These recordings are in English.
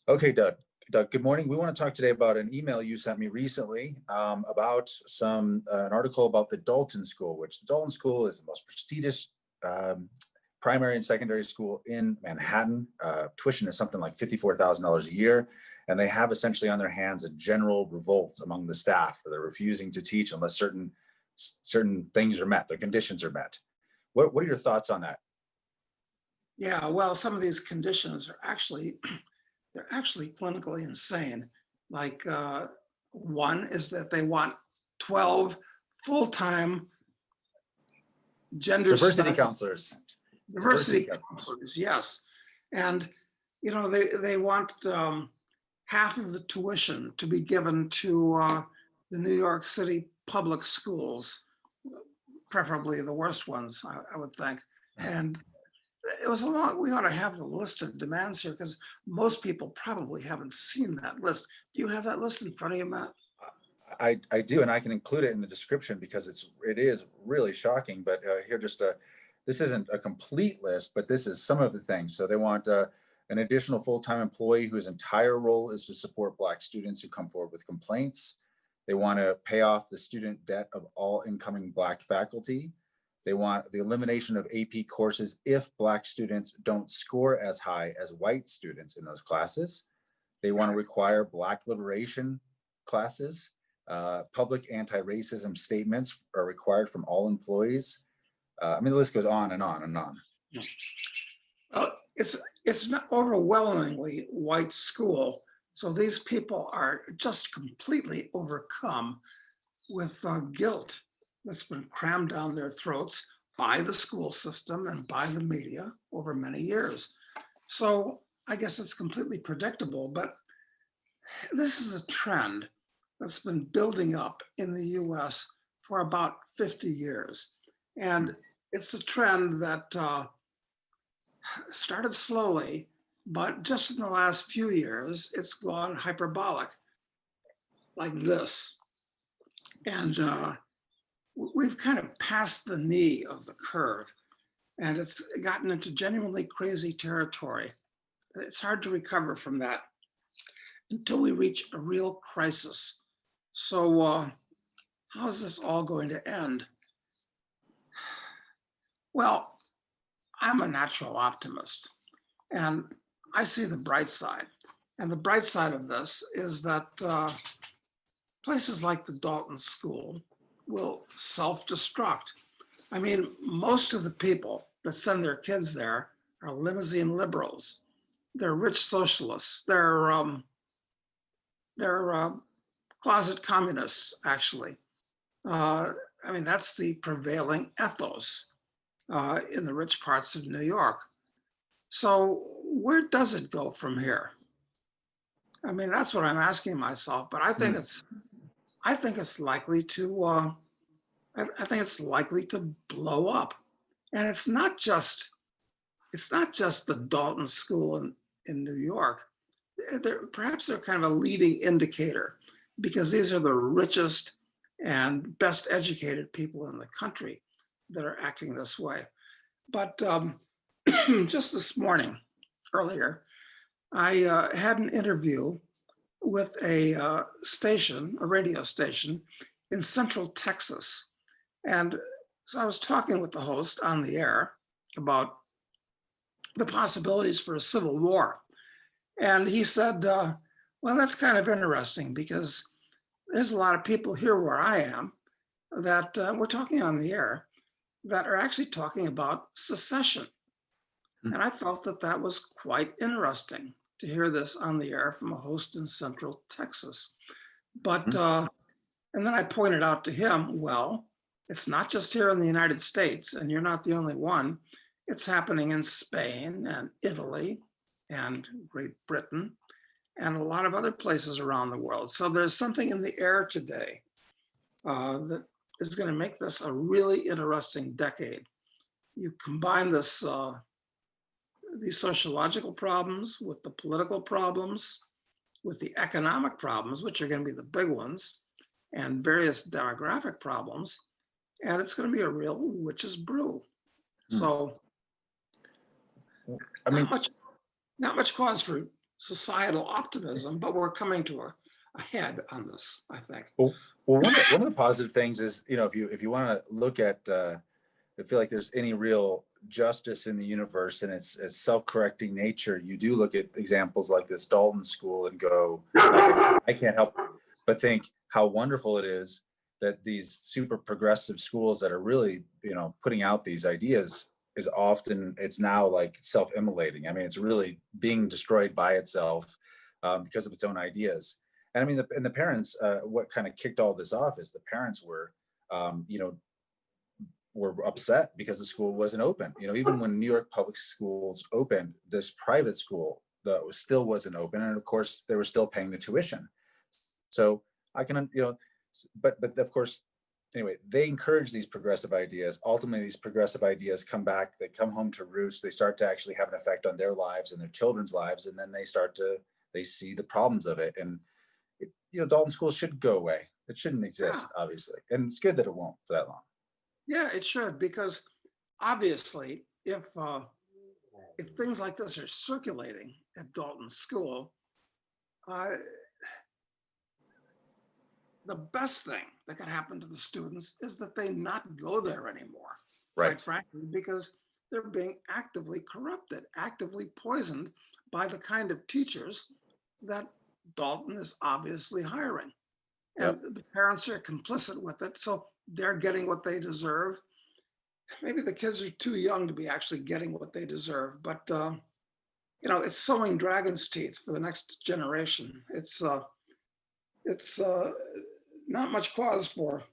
Okay, Doug. Doug, good morning. We want to talk today about an email you sent me recently about an article about the Dalton School, which the Dalton School is the most prestigious primary and secondary school in Manhattan. Tuition is something like $54,000 a year, and they have essentially on their hands a general revolt among the staff, where they're refusing to teach unless certain things are met, their conditions are met. What are your thoughts on that? Yeah, well, some of these conditions are actually they're actually clinically insane. Like one is that they want 12 full-time gender Diversity study counselors. diversity counselors, yes. And they want half of the tuition to be given to the New York City public schools, preferably the worst ones, I would think. And it was we ought to have the list of demands here because most people probably haven't seen that list. Do you have that list in front of you, Matt? I do, and I can include it in the description because it is really shocking. But here, this isn't a complete list, but this is some of the things. So they want an additional full-time employee whose entire role is to support Black students who come forward with complaints. They want to pay off the student debt of all incoming Black faculty. They want the elimination of AP courses if Black students don't score as high as white students in those classes. They want to require Black liberation classes. Public anti-racism statements are required from all employees. I mean, the list goes on and on and on. It's not overwhelmingly white school. So these people are just completely overcome with guilt that's been crammed down their throats by the school system and by the media over many years. So I guess it's completely predictable, but this is a trend that's been building up in the US for about 50 years. And it's a trend that started slowly, but just in the last few years, it's gone hyperbolic like this. And we've kind of passed the knee of the curve, and it's gotten into genuinely crazy territory. It's hard to recover from that until we reach a real crisis. So how is this all going to end? Well, I'm a natural optimist, and I see the bright side. And the bright side of this is that places like the Dalton School will self-destruct. I mean, most of the people that send their kids there are limousine liberals. They're rich socialists. They're closet communists, actually. I mean, that's the prevailing ethos in the rich parts of New York. So where does it go from here? I mean, that's what I'm asking myself. But I think it's likely to. I think it's likely to blow up, and it's not just the Dalton School in New York. Perhaps they're kind of a leading indicator because these are the richest and best educated people in the country that are acting this way. But just this morning, earlier, I had an interview with a radio station in Central Texas. And so I was talking with the host on the air about the possibilities for a civil war. And he said, well, that's kind of interesting because there's a lot of people here where I am that we're talking on the air that are actually talking about secession. And I felt that that was quite interesting to hear this on the air from a host in Central Texas. But, and then I pointed out to him, well, it's not just here in the United States, and you're not the only one. It's happening in Spain and Italy and Great Britain and a lot of other places around the world. So there's something in the air today that is going to make this a really interesting decade. You combine this, these sociological problems with the political problems, with the economic problems, which are going to be the big ones, and various demographic problems, and it's going to be a real witch's brew. So, I mean, not much cause for societal optimism, but we're coming to a head on this, I think. Well, one of the positive things is, if you want to look at, I feel like there's any real justice in the universe and its self-correcting nature, you do look at examples like this Dalton school and go, like, I can't help but think how wonderful it is that these super progressive schools that are really, putting out these ideas is often, it's now like self-immolating. I mean, it's really being destroyed by itself, because of its own ideas. And I mean, the parents, what kind of kicked all this off is the parents um, you know, were upset because the school wasn't open. Even when New York public schools opened, this private school that still wasn't open, and of course they were still paying the tuition. So I can, but of course, anyway, they encourage these progressive ideas. Ultimately, these progressive ideas come back, they come home to roost, they start to actually have an effect on their lives and their children's lives, and then they see the problems of it. And Dalton School should go away. It shouldn't Yeah, exist, obviously, and it's good that it won't for that long. yeah, it should, because obviously, if things like this are circulating at Dalton School, uh, the best thing that could happen to the students is that they not go there anymore, quite Right. frankly, because they're being actively corrupted, actively poisoned by the kind of teachers that Dalton is obviously hiring. And Yep. the parents are complicit with it, so they're getting what they deserve. Maybe the kids are too young to be actually getting what they deserve, but it's sowing dragon's teeth for the next generation. It's not much cause for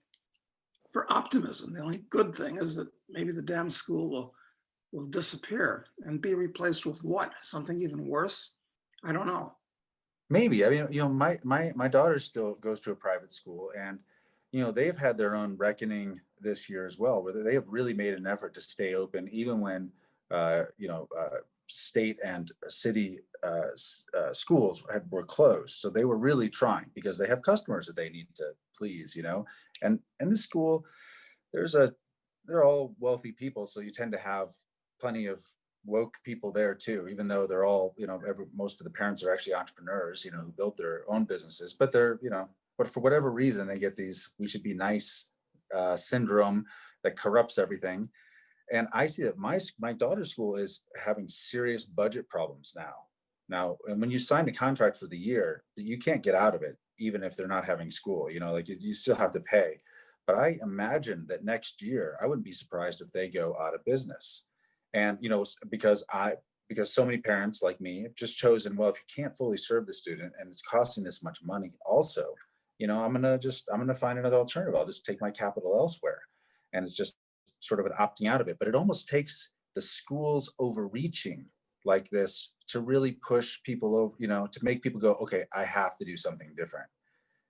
optimism. The only good thing is that maybe the damn school will disappear and be replaced with what? Something even worse? I don't know. Maybe. I mean, my daughter still goes to a private school, and they've had their own reckoning this year as well, where they have really made an effort to stay open, even when state and city schools were closed. So they were really trying because they have customers that they need to please. And this school, there's a they're all wealthy people, so you tend to have plenty of woke people there too, even though they're all, most of the parents are actually entrepreneurs, who built their own businesses, but but for whatever reason, they get these "we should be nice" syndrome that corrupts everything. And I see that my daughter's school is having serious budget problems now. And when you sign a contract for the year, you can't get out of it, even if they're not having school, like you still have to pay. But I imagine that next year, I wouldn't be surprised if they go out of business. And because so many parents like me have just chosen, well, if you can't fully serve the student and it's costing this much money also, I'm gonna find another alternative. I'll just take my capital elsewhere. And it's just sort of an opting out of it. But it almost takes the schools overreaching like this to really push people over, to make people go, okay, I have to do something different.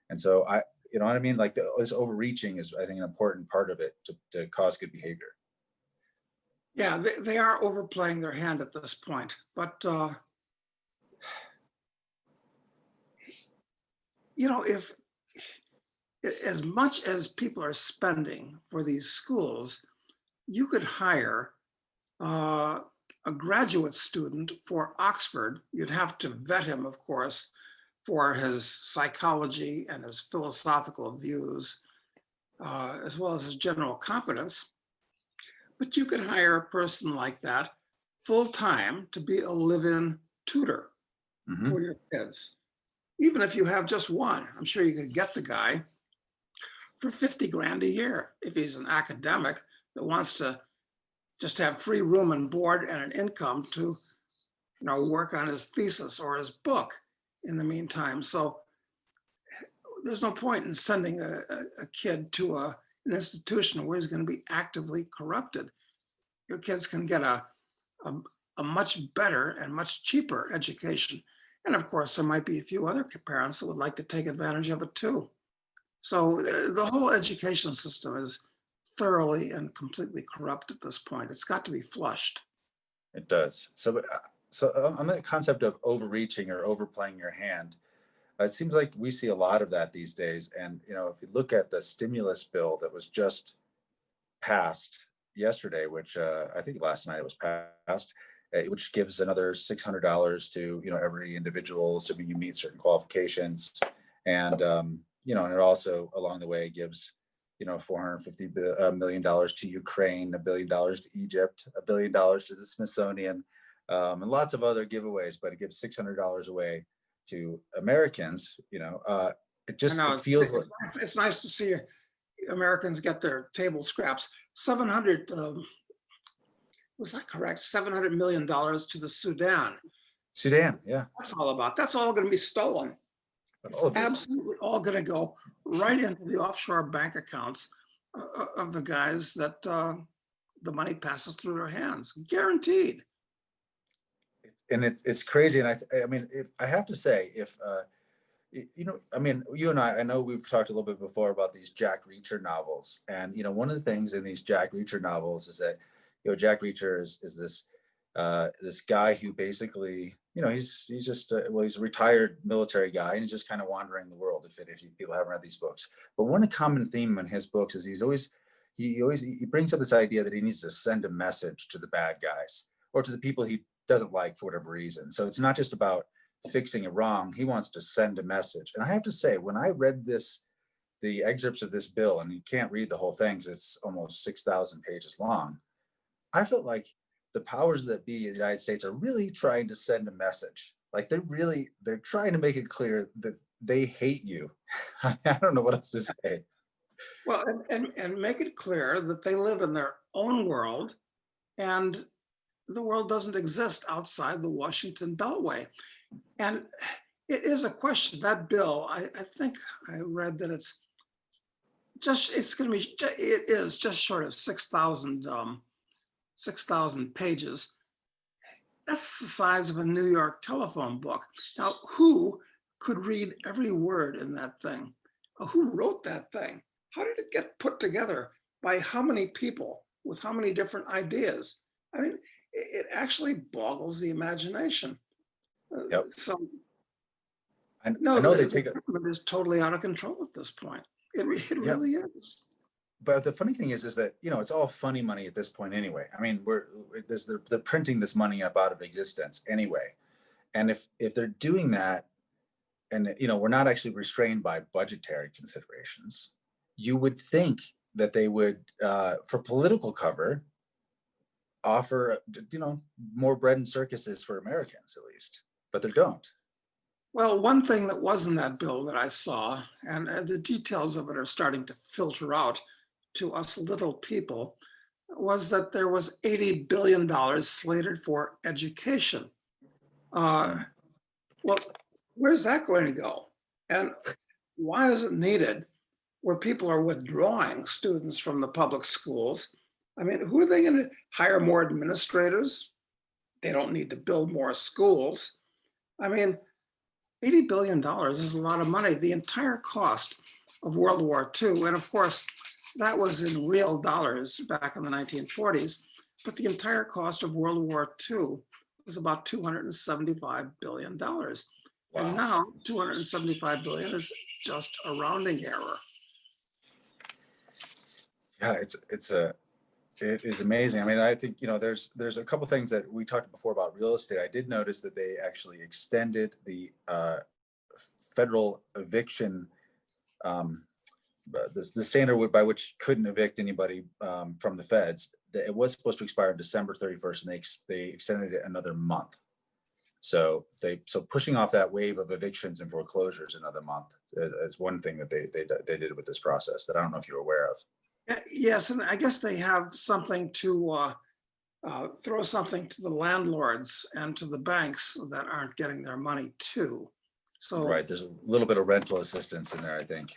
And so you know what I mean? Like this overreaching is, I think, an important part of it to cause good behavior. Yeah, they are overplaying their hand at this point. But, if as much as people are spending for these schools, you could hire uh, a graduate student for Oxford. You'd have to vet him, of course, for his psychology and his philosophical views, as well as his general competence. But you could hire a person like that full time to be a live in tutor Hmm. for your kids. Even if you have just one, I'm sure you could get the guy for 50 grand a year if he's an academic that wants to just have free room and board and an income to work on his thesis or his book in the meantime. So there's no point in sending a kid to an institution where he's going to be actively corrupted. Your kids can get a, a much better and much cheaper education. And of course, there might be a few other parents that would like to take advantage of it too. So the whole education system is thoroughly and completely corrupt at this point. It's got to be flushed. It does. So on the concept of overreaching or overplaying your hand, it seems like we see a lot of that these days. And if you look at the stimulus bill that was just passed yesterday, which I think last night it was passed, which gives another $600 to, every individual, assuming you meet certain qualifications. And, and it also along the way gives, $450 million to Ukraine, $1 billion to Egypt, $1 billion to the Smithsonian, and lots of other giveaways, but it gives $600 away to Americans. I know It feels like, it's nice to see Americans get their table scraps. 700, was that correct? $700 million to the Sudan. Sudan, yeah, That's all about. That's all going to be stolen. It's all of it. absolutely all going to go right into the offshore bank accounts of the guys that the money passes through their hands, guaranteed. And it's crazy. And I mean, if I have to say, if I mean, you and I know we've talked a little bit before about these Jack Reacher novels, and one of the things in these Jack Reacher novels is that Jack Reacher is this guy who basically, he's just he's a retired military guy, and he's just kind of wandering the world. If you people haven't read these books, but one common theme in his books is he brings up this idea that he needs to send a message to the bad guys or to the people he doesn't like for whatever reason. So it's not just about fixing a wrong. He wants to send a message. And I have to say, when I read the excerpts of this bill, and you can't read the whole thing because it's almost 6,000 pages long, I felt like the powers that be in the United States are really trying to send a message. Like they're trying to make it clear that they hate you. I don't know what else to say. Well, and make it clear that they live in their own world, and the world doesn't exist outside the Washington Beltway. And it is a question. That bill, I think I read that it is just short of 6,000 pages. That's the size of a New York telephone book. Now, who could read every word in that thing? Who wrote that thing? How did it get put together? By how many people with how many different ideas? I mean, it actually boggles the imagination. Yep. So, I no, know they the take it. government is totally out of control at this point. It Yeah. really is. But the funny thing is that it's all funny money at this point anyway. I mean, they're printing this money up out of existence anyway, and if they're doing that, and we're not actually restrained by budgetary considerations, you would think that they would, for political cover, offer more bread and circuses for Americans at least, but they don't. Well, one thing that was in that bill that I saw, and the details of it are starting to filter out to us little people, was that there was $80 billion slated for education. Mm. Well, where's that going to go? And why is it needed where people are withdrawing students from the public schools? I mean, who are they going to hire? More administrators? They don't need to build more schools. I mean, $80 billion is a lot of money. The entire cost of World War II, and of course, that was in real dollars back in the 1940s, but the entire cost of World War II was about $275 billion. Wow. And now 275 billion is just a rounding error. Yeah, it is amazing. I mean, I think there's a couple things that we talked before about real estate. I did notice that they actually extended the federal eviction, the standard by which you couldn't evict anybody from the feds. It was supposed to expire December 31st, and they extended it another month. So pushing off that wave of evictions and foreclosures another month is one thing that they did with this process that I don't know if you're aware of. Yes, and I guess they have something to throw something to the landlords and to the banks that aren't getting their money too. So right, there's a little bit of rental assistance in there, I think.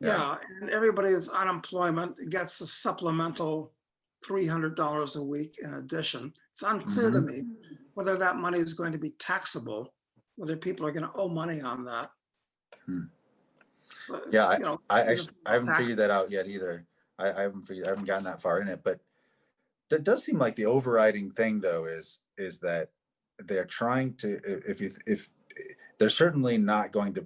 Yeah, and everybody that's unemployment gets a supplemental $300 a week in addition. It's unclear to me whether that money is going to be taxable, whether people are going to owe money on that. So, Yeah, I haven't figured that out yet either. I haven't gotten that far in it, but that does seem like the overriding thing though is that they're trying to, if they're certainly not going to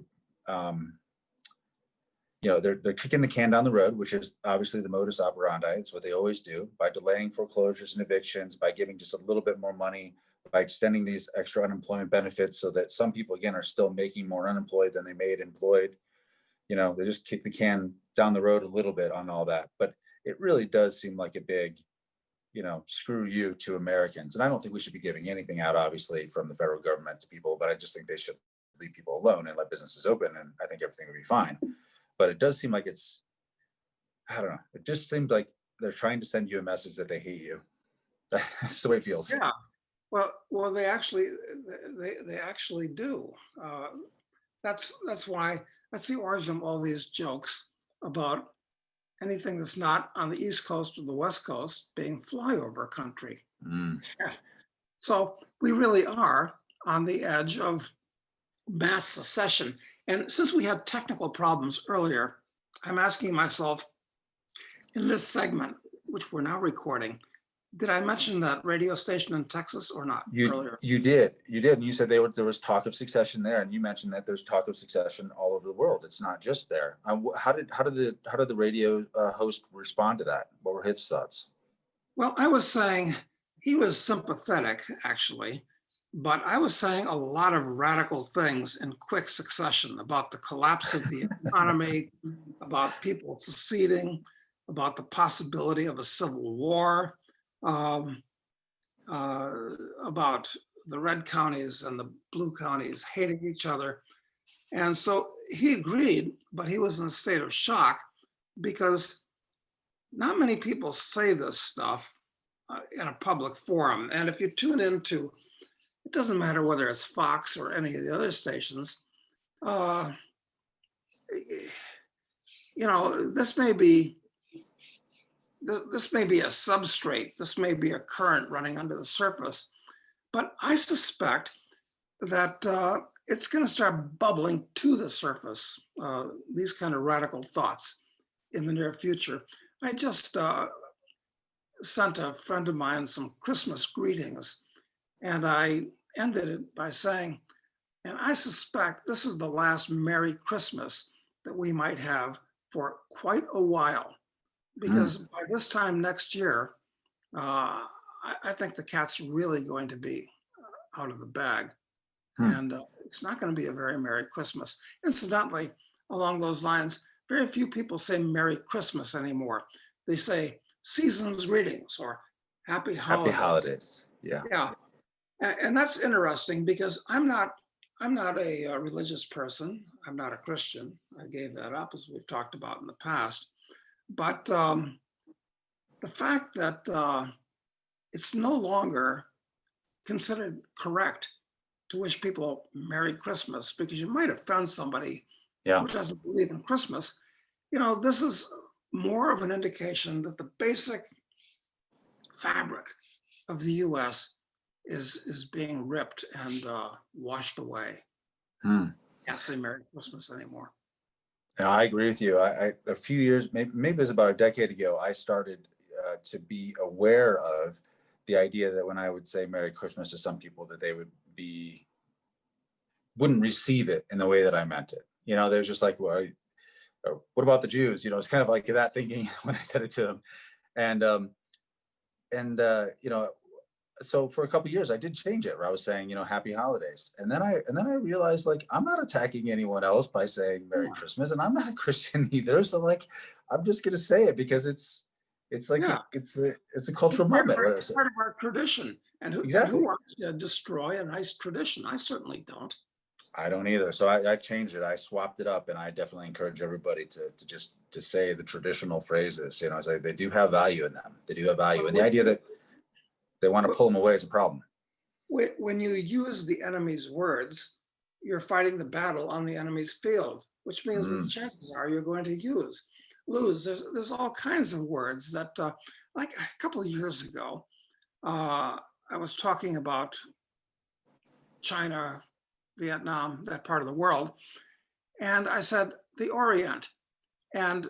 they're kicking the can down the road, which is obviously the modus operandi. It's what they always do, by delaying foreclosures and evictions, by giving just a little bit more money, by extending these extra unemployment benefits so that some people, again, are still making more unemployed than they made employed. They just kick the can down the road a little bit on all that. But it really does seem like a big, screw you to Americans. And I don't think we should be giving anything out, obviously, from the federal government to people, but I just think they should leave people alone and let businesses open. And I think everything would be fine. But it does seem like I don't know. It just seems like they're trying to send you a message that they hate you. That's the way it feels. Yeah. Well, they actually do. Uh, that's why that's the origin of all these jokes about anything that's not on the East Coast or the West Coast being flyover country. Mm. Yeah. So we really are on the edge of mass secession. And since we had technical problems earlier, I'm asking myself in this segment, which we're now recording, did I mention that radio station in Texas or not earlier? You did, and you said there was talk of succession there, and you mentioned that there's talk of succession all over the world. It's not just there. How did the radio host respond to that? What were his thoughts? Well, I was saying he was sympathetic, actually, but I was saying a lot of radical things in quick succession about the collapse of the economy, about people seceding, about the possibility of a civil war, um, uh, about the red counties and the blue counties hating each other. And so he agreed, but he was in a state of shock because not many people say this stuff in a public forum. And if you tune into, it doesn't matter whether it's Fox or any of the other stations, uh, this may be a substrate, this may be a current running under the surface, but I suspect that it's going to start bubbling to the surface, these kind of radical thoughts in the near future. I just sent a friend of mine some Christmas greetings, and I ended it by saying, and I suspect this is the last Merry Christmas that we might have for quite a while, because by this time next year, I think the cat's really going to be out of the bag. And it's not going to be a very Merry Christmas. Incidentally, along those lines, very few people say Merry Christmas anymore. They say season's greetings or Happy Holidays. Happy holidays. Yeah. Yeah, and that's interesting because I'm not a religious person. I'm not a Christian. I gave that up, as we've talked about in the past. But the fact that it's no longer considered correct to wish people Merry Christmas because you might offend somebody who doesn't believe in Christmas. This is more of an indication that the basic fabric of the US is being ripped and washed away. Can't say Merry Christmas anymore. Yeah, I agree with you. A few years, maybe it was about a decade ago, I started to be aware of the idea that when I would say Merry Christmas to some people, that they wouldn't receive it in the way that I meant it. They're just like, well, what about the Jews? It's kind of like that thinking when I said it to them. And so for a couple of years I did change it, where I was saying, Happy Holidays. And then I realized, like, I'm not attacking anyone else by saying Merry Christmas, and I'm not a Christian either. So, like, I'm just going to say it because it's like, it's a cultural moment. It's part of our tradition. And who wants to destroy a nice tradition? I certainly don't. I don't either. So I changed it. I swapped it up, and I definitely encourage everybody to say the traditional phrases. They do have value in them. They do have value. And the idea that they want to pull them away is a problem. When you use the enemy's words, you're fighting the battle on the enemy's field, which means that chances are you're going to lose. There's all kinds of words that, like a couple of years ago, I was talking about China, Vietnam, that part of the world. And I said, the Orient. And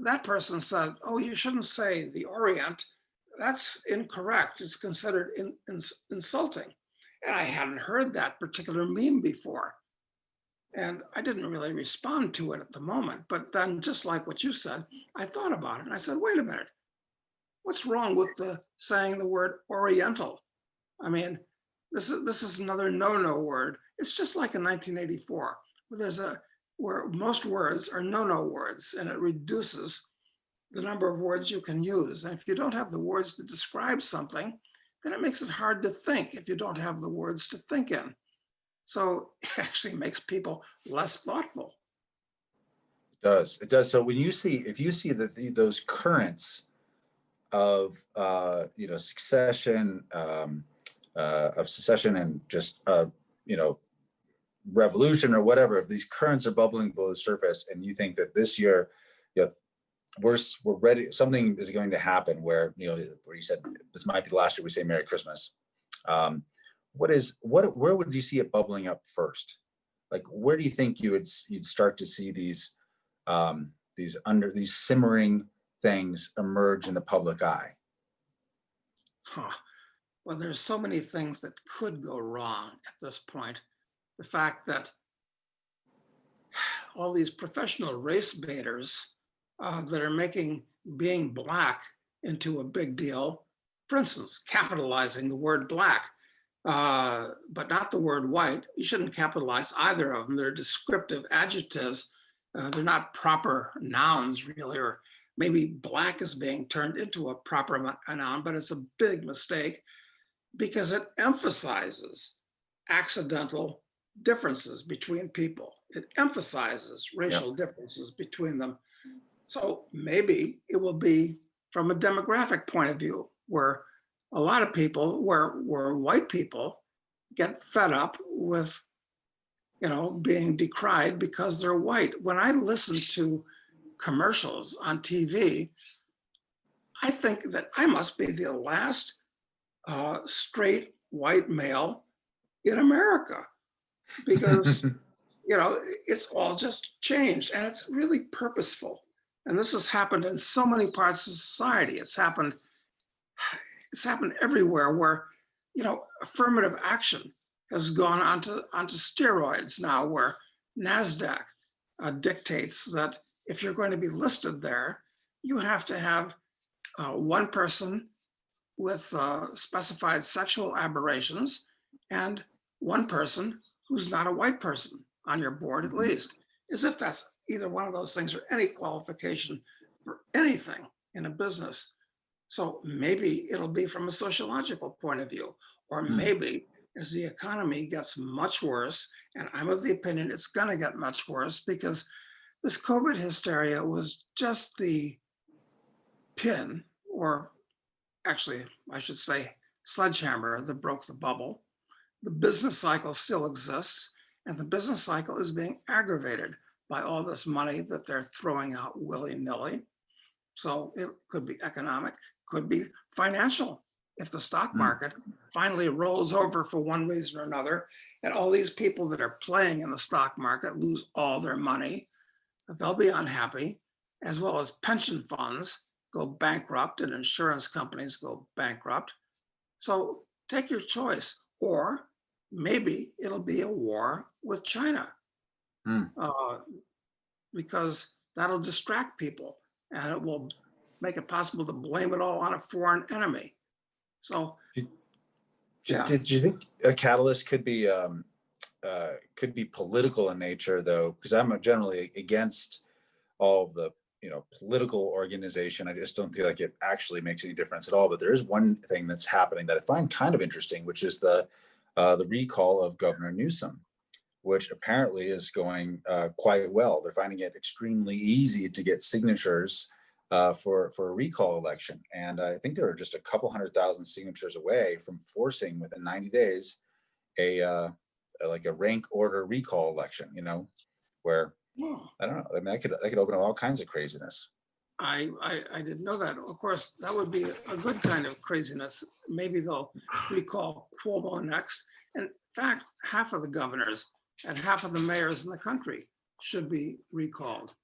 that person said, oh, you shouldn't say the Orient. That's incorrect. It's considered insulting. And I hadn't heard that particular meme before. And I didn't really respond to it at the moment. But then, just like what you said, I thought about it and I said, wait a minute, what's wrong with the saying the word Oriental? I mean, this is another no-no word. It's just like in 1984, where where most words are no-no words, and it reduces the number of words you can use. And if you don't have the words to describe something, then it makes it hard to think if you don't have the words to think in. So it actually makes people less thoughtful. Does. It does. So when you see, if you see that those currents of succession, of secession, and just revolution or whatever, if these currents are bubbling below the surface, and you think that this year, you know, we're ready, something is going to happen where where you said this might be the last year we say Merry Christmas. Where would you see it bubbling up first? Like, where do you think you'd start to see these simmering things emerge in the public eye? Huh. Well, there's so many things that could go wrong at this point. The fact that all these professional race baiters that are making being black into a big deal, for instance, capitalizing the word black, but not the word white. You shouldn't capitalize either of them. They're descriptive adjectives. They're not proper nouns, really, or maybe black is being turned into a proper noun, but it's a big mistake because it emphasizes accidental differences between people. It emphasizes racial differences between them. So maybe it will be from a demographic point of view, where a lot of people, where white people get fed up with, being decried because they're white. When I listen to commercials on TV, I think that I must be the last straight white male in America, because it's all just changed, and it's really purposeful. And this has happened in so many parts of society. It's happened everywhere where, affirmative action has gone onto steroids now, where NASDAQ dictates that if you're going to be listed there, you have to have one person with specified sexual aberrations and one person who's not a white person on your board, at least, as if that's either one of those things or any qualification for anything in a business. So maybe it'll be from a sociological point of view, or maybe as the economy gets much worse, and I'm of the opinion it's going to get much worse, because this COVID hysteria was just the pin, or actually, I should say, sledgehammer that broke the bubble. The business cycle still exists, and the business cycle is being aggravated by all this money that they're throwing out willy-nilly. So it could be economic, could be financial. If the stock market finally rolls over for one reason or another, and all these people that are playing in the stock market lose all their money, they'll be unhappy, as well as pension funds go bankrupt and insurance companies go bankrupt. So take your choice. Or maybe it'll be a war with China, because that'll distract people and it will make it possible to blame it all on a foreign enemy. So, Did you think a catalyst could be political in nature, though? Because I'm generally against all of the political organization. I just don't feel like it actually makes any difference at all. But there is one thing that's happening that I find kind of interesting, which is the recall of Governor Newsom, which apparently is going quite well. They're finding it extremely easy to get signatures for a recall election, and I think there are just a couple 100,000 signatures away from forcing within 90 days like a rank order recall election. Where I don't know. I mean, that could open up all kinds of craziness. I didn't know that. Of course, that would be a good kind of craziness. Maybe they'll recall Cuomo next. In fact, half of the governors and half of the mayors in the country should be recalled.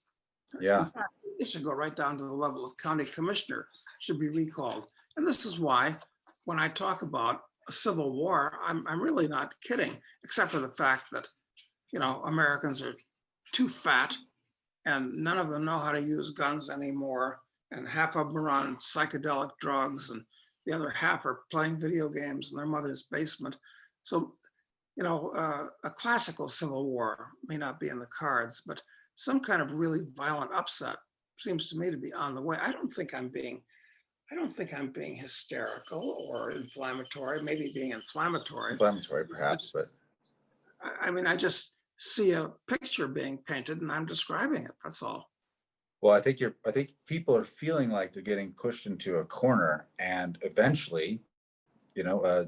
Yeah. In fact, it should go right down to the level of county commissioner, should be recalled. And this is why, when I talk about a civil war, I'm really not kidding, except for the fact that Americans are too fat and none of them know how to use guns anymore. And half of them are on psychedelic drugs and the other half are playing video games in their mother's basement. So, a classical civil war may not be in the cards, but some kind of really violent upset seems to me to be on the way. I don't think I'm being hysterical or inflammatory, maybe being inflammatory. Inflammatory perhaps, but I mean, I just see a picture being painted and I'm describing it. That's all. well, I think people are feeling like they're getting pushed into a corner, and eventually,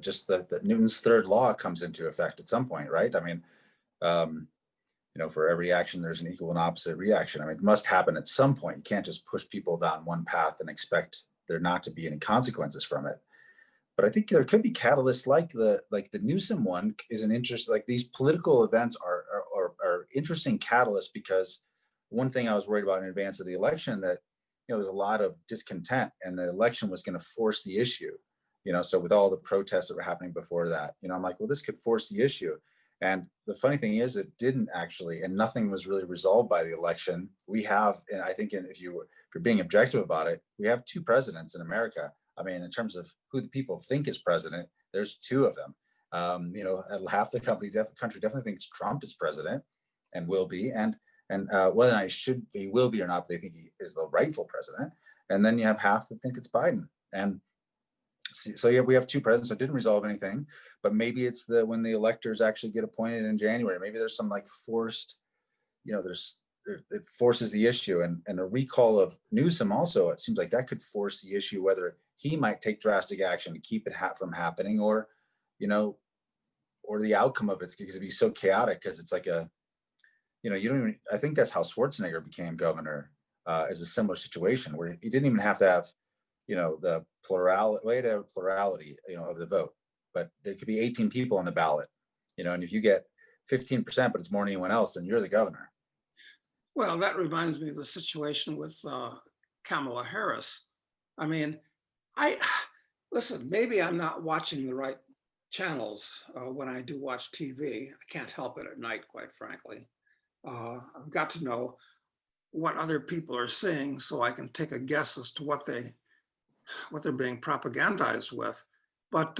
just the Newton's third law comes into effect at some point, right? I mean, um, for every action, there's an equal and opposite reaction. I mean, it must happen at some point. You can't just push people down one path and expect there not to be any consequences from it. But I think there could be catalysts like the Newsom one is an interest. Like these political events are interesting catalysts, because one thing I was worried about in advance of the election, that there's a lot of discontent, and the election was going to force the issue. So with all the protests that were happening before that, I'm like, well, this could force the issue. And the funny thing is, it didn't actually, and nothing was really resolved by the election. We have, and I think, if you're being objective about it, we have two presidents in America. I mean, in terms of who the people think is president, there's two of them. Half the country definitely thinks Trump is president and will be, and whether or not he will be or not, they think he is the rightful president. And then you have half that think it's Biden. And so yeah, we have two presidents, so it didn't resolve anything. But maybe it's when the electors actually get appointed in January. Maybe there's some like forced, it forces the issue, and a recall of Newsom also, it seems like that could force the issue, whether he might take drastic action to keep it from happening, or or the outcome of it, because it'd be so chaotic, because it's like you don't even, I think that's how Schwarzenegger became governor, is a similar situation where he didn't even have to have the plurality of the vote, but there could be 18 people on the ballot, and if you get 15%, but it's more than anyone else, then you're the governor. Well, that reminds me of the situation with Kamala Harris. I mean, I listen, maybe I'm not watching the right channels when I do watch TV. I can't help it at night, quite frankly. I've got to know what other people are saying so I can take a guess as to what they're being propagandized with. But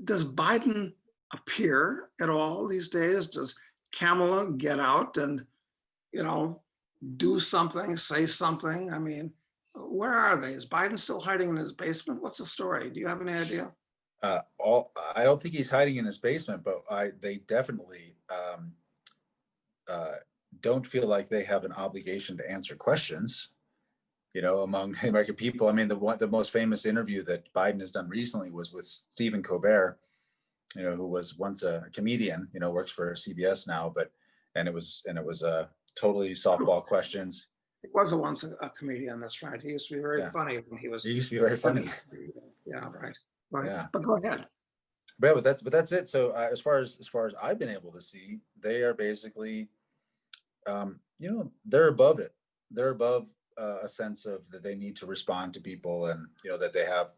does Biden appear at all these days? Does Kamala get out and do something, say something? I mean, where are they? Is Biden still hiding in his basement? What's the story? Do you have any idea? I don't think he's hiding in his basement, but they definitely don't feel like they have an obligation to answer questions, among the American people. I mean, the most famous interview that Biden has done recently was with Stephen Colbert, who was once a comedian, works for CBS now, and it was totally softball questions. He was once a comedian. That's right. He used to be very funny when he was. He used to be very funny. Yeah, right. Right. Yeah. But go ahead. But that's it. So as far as I've been able to see, they are basically, they're above it. They're above a sense of that they need to respond to people, and that they have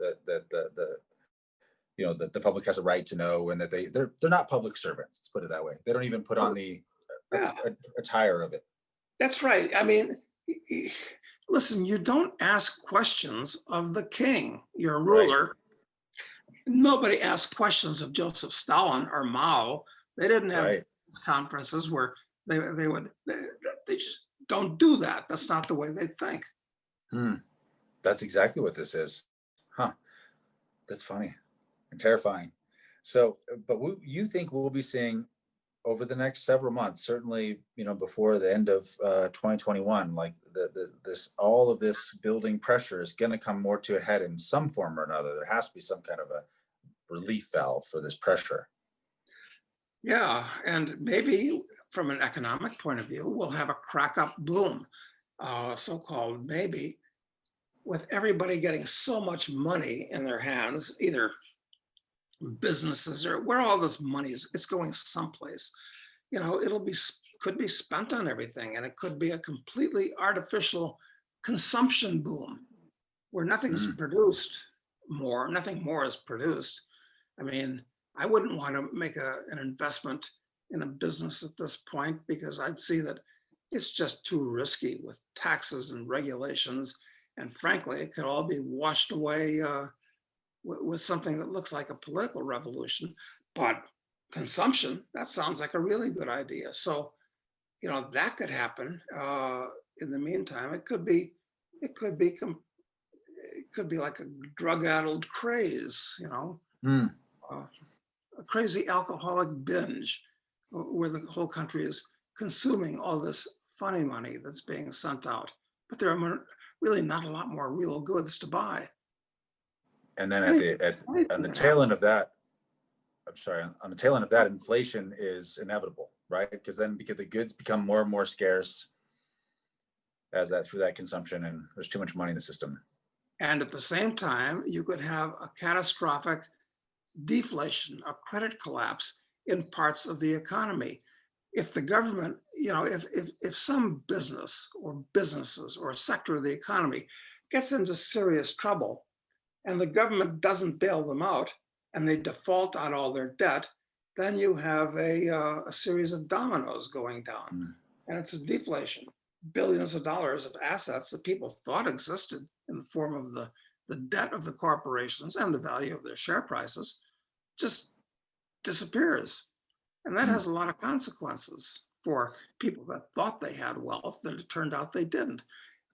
the public has a right to know, and that they're not public servants. Let's put it that way. They don't even put on the attire of it. That's right. I mean, listen, you don't ask questions of the king, your ruler. Right. Nobody asked questions of Joseph Stalin or Mao. They didn't have conferences where they just don't do that. That's not the way they think. That's exactly what this is. Huh. That's funny and terrifying. So, but you think we'll be seeing over the next several months, certainly, before the end of 2021, like all of this building pressure is going to come more to a head in some form or another. There has to be some kind of a relief valve for this pressure. Yeah, and maybe from an economic point of view, we'll have a crack up boom, so-called maybe, with everybody getting so much money in their hands, either businesses or where all this money is, it's going someplace. Could be spent on everything, and it could be a completely artificial consumption boom where nothing's produced more, nothing more is produced. I mean, I wouldn't want to make an investment in a business at this point because I'd see that it's just too risky with taxes and regulations. And frankly, it could all be washed away with something that looks like a political revolution. But consumption, that sounds like a really good idea. So, that could happen. In the meantime, it could be, it could be like a drug-addled craze, Mm. uh, a crazy alcoholic binge where the whole country is consuming all this funny money that's being sent out. But there are really not a lot more real goods to buy. And then Anything, on anything the could tail happen. end of that, I'm sorry, on the tail end of that, inflation is inevitable, right? Because the goods become more and more scarce as that through that consumption, and there's too much money in the system. And at the same time, you could have a catastrophic deflation, a credit collapse in parts of the economy. If the government, if some business or businesses or sector of the economy gets into serious trouble and the government doesn't bail them out and they default on all their debt, then you have a series of dominoes going down. Mm. And it's a deflation. Billions of dollars of assets that people thought existed in the form of the debt of the corporations and the value of their share prices just disappears. And that Mm. has a lot of consequences for people that thought they had wealth that it turned out they didn't.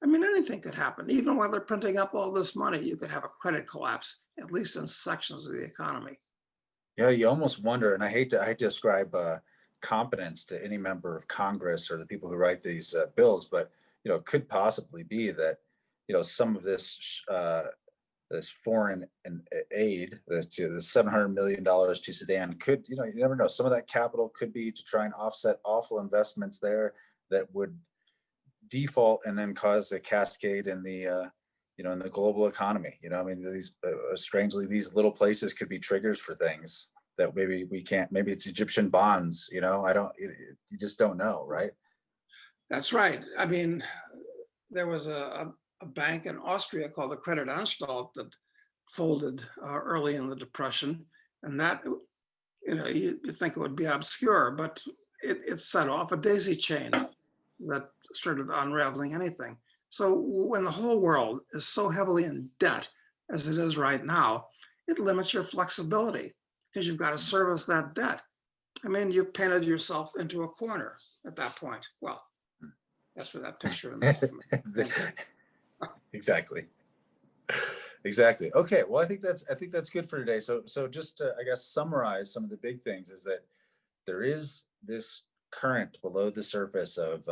I mean, anything could happen. Even while they're printing up all this money, you could have a credit collapse, at least in sections of the economy. Yeah, you almost wonder, and I hate to ascribe competence to any member of Congress or the people who write these bills, but it could possibly be that some of this foreign aid, the $700 million to Sudan, could you never know. Some of that capital could be to try and offset awful investments there that would default and then cause a cascade in the in the global economy. I mean, these strangely, these little places could be triggers for things that maybe we can't. Maybe it's Egyptian bonds. I don't. You just don't know, right? That's right. I mean, there was a bank in Austria called the Credit Unstall that folded early in the Depression. And that, you think it would be obscure, but it set off a daisy chain that started unraveling anything. So when the whole world is so heavily in debt as it is right now, it limits your flexibility because you've got to service that debt. I mean, you've painted yourself into a corner at that point. Well, that's for that picture. Exactly. Exactly. Okay. Well, I think that's good for today. So just to, I guess, summarize some of the big things is that there is this current below the surface of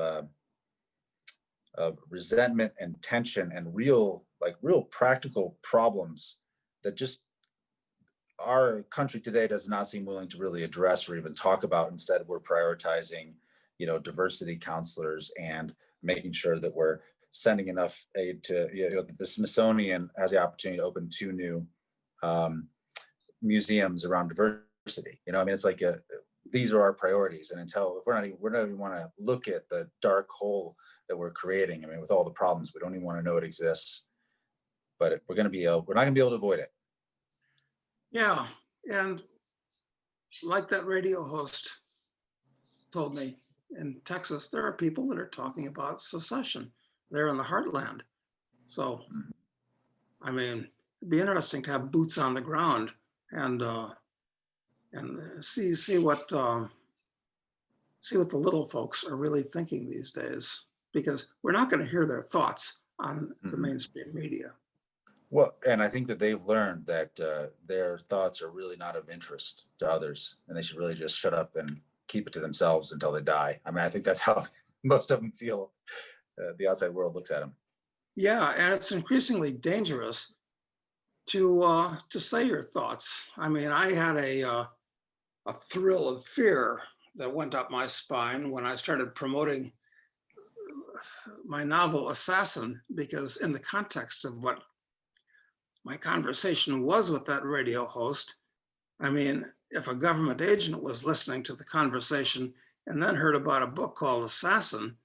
resentment and tension and real practical problems that just our country today does not seem willing to really address or even talk about. Instead, we're prioritizing, diversity counselors and making sure that we're sending enough aid to, the Smithsonian has the opportunity to open 2 new museums around diversity. I mean, it's like these are our priorities, and until if we're not even want to look at the dark hole that we're creating. I mean, with all the problems, we don't even want to know it exists. But we're not going to be able to avoid it. Yeah. And like that radio host told me, in Texas, there are people that are talking about secession. They're in the heartland. So, I mean, it'd be interesting to have boots on the ground and see what the little folks are really thinking these days, because we're not going to hear their thoughts on the Mhm. mainstream media. Well, and I think that they've learned that their thoughts are really not of interest to others, and they should really just shut up and keep it to themselves until they die. I mean, I think that's how most of them feel. The outside world looks at them. Yeah, and it's increasingly dangerous to say your thoughts. I mean, I had a thrill of fear that went up my spine when I started promoting my novel Assassin, because in the context of what my conversation was with that radio host, I mean, if a government agent was listening to the conversation and then heard about a book called Assassin,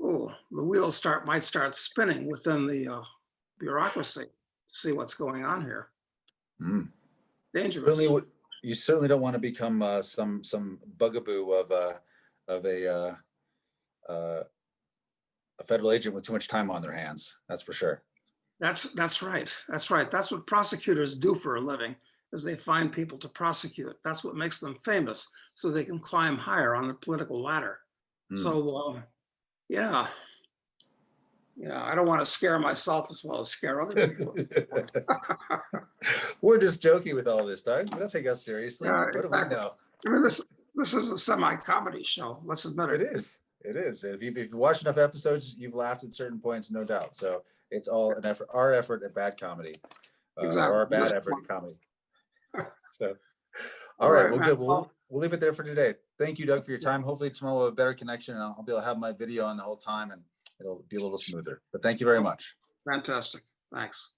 oh, the wheels might start spinning within the bureaucracy. See what's going on here. Mm. Certainly, Dangerous. You certainly don't want to become some bugaboo of uh, a federal agent with too much time on their hands. That's for sure. That's right. That's right. That's what prosecutors do for a living, is they find people to prosecute. That's what makes them famous, so they can climb higher on the political ladder. Hmm. So yeah, yeah. I don't want to scare myself as well as scare other people. We're just joking with all this, Doug. Don't take us seriously. Yeah, What do we exactly. know? I mean, this is a semi-comedy show. Let's admit It it. is. It is. If you've watched enough episodes, you've laughed at certain points, no doubt. So it's all an effort, our effort at bad comedy, or Exactly. our bad effort at comedy. So, All all right. right, Well, man. good. Well, We'll leave it there for today. Thank you, Doug, for your yeah, time. Hopefully tomorrow we'll have a better connection, and I'll be able to have my video on the whole time, and it'll be a little smoother. But thank you very oh, much. fantastic. Thanks.